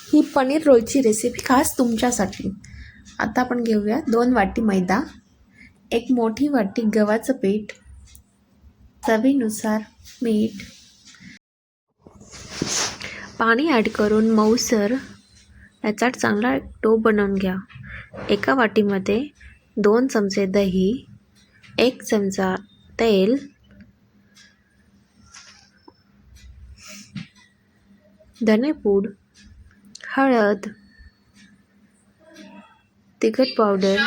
ही paneer रोलची recipe खास तुमच्यासाठी। आता आपण घेऊया 2 वाटी मैदा, 1 मोठी वाटी गव्हाचं पीठ, चवीनुसार मीठ, पाणी ॲड करून मऊसर याचा चांगला डो बनवून घ्या। एका वाटीमध्ये 2 चमचे दही, 1 चमचा तेल, धनेपूड, हळद, तिखट पावडर,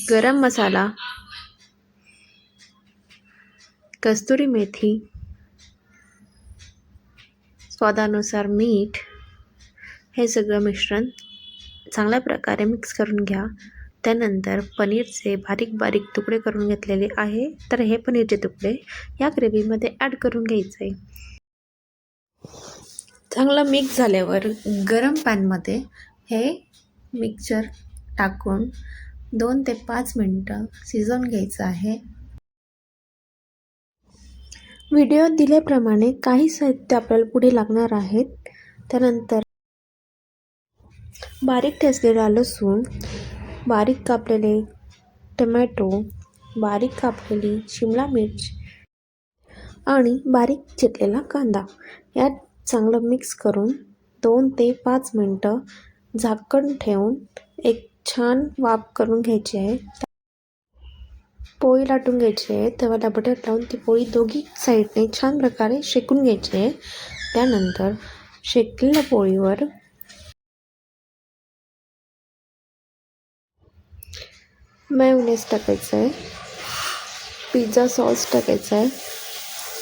गरम मसाला, कस्तुरी मेथी, स्वादानुसार मीठ हे सगळं मिश्रण चांगल्या प्रकारे मिक्स करून घ्या। त्यानंतर पनीरचे बारीक बारीक तुकडे करून घेतलेले आहे, तर हे पनीरचे तुकडे या ग्रेव्हीमध्ये ॲड करून घ्यायचे। चांगलं मिक्स झाल्यावर गरम पॅनमध्ये हे मिक्सचर टाकून 2 ते 5 मिनिटं शिजवून घ्यायचं आहे। व्हिडिओत दिल्याप्रमाणे काही साहित्य आपल्याला पुढे लागणार आहेत। त्यानंतर बारीक ठेचलेला लसूण, बारीक कापलेले टोमॅटो, बारीक कापलेली शिमला मिर्च आणि बारीक चिरलेला कांदा यात चांगलं मिक्स करून 2 ते 5 मिनिटं झाकण ठेवून एक छान वाफ करून घ्यायची आहे। पोळी लाटून घ्यायची आहे। तव्याला बटर लावून ती पोळी दोघी साईडने छान प्रकारे शेकून घ्यायची आहे। त्यानंतर शेकलेल्या पोळीवर मेयोनेज टाकायचं आहे, पिझ्झा सॉस टाकायचा आहे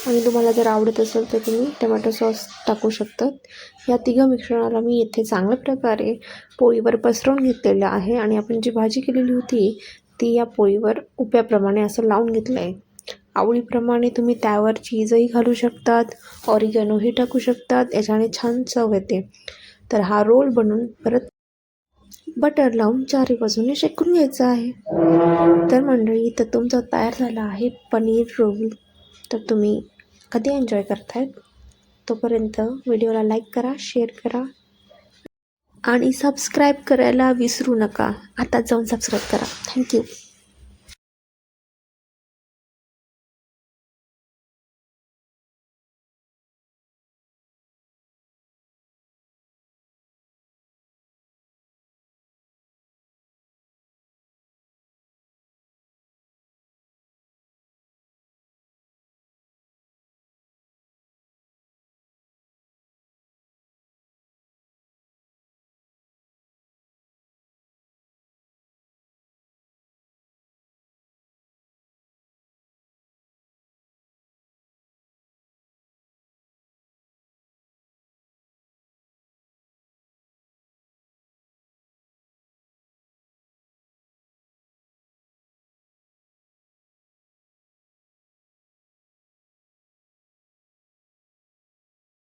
आणि तुम्हाला जर आवडत असेल तर तुम्ही टोमॅटो सॉस टाकू शकतात। या तिघं मिश्रणाला मी येथे चांगल्या प्रकारे पोळीवर पसरवून घेतलेलं आहे आणि आपण जी भाजी केलेली होती ती या पोळीवर उप्याप्रमाणे असं लावून घेतलं आहे। आवडीप्रमाणे तुम्ही त्यावर चीजही घालू शकतात, ऑरिगॅनोही टाकू शकतात, याच्याने छान चव येते। तर हा रोल बनवून परत बटर लावून चारी बाजूने शेकून घ्यायचा आहे। तर मंडळी, तर तुमचा तयार झाला आहे पनीर रोल। तर तुम्ही कधी एन्जॉय करतायत तोपर्यंत व्हिडिओला लाईक करा, शेअर करा आणि सबस्क्राईब करायला विसरू नका। आता जाऊन सबस्क्राईब करा। थँक्यू।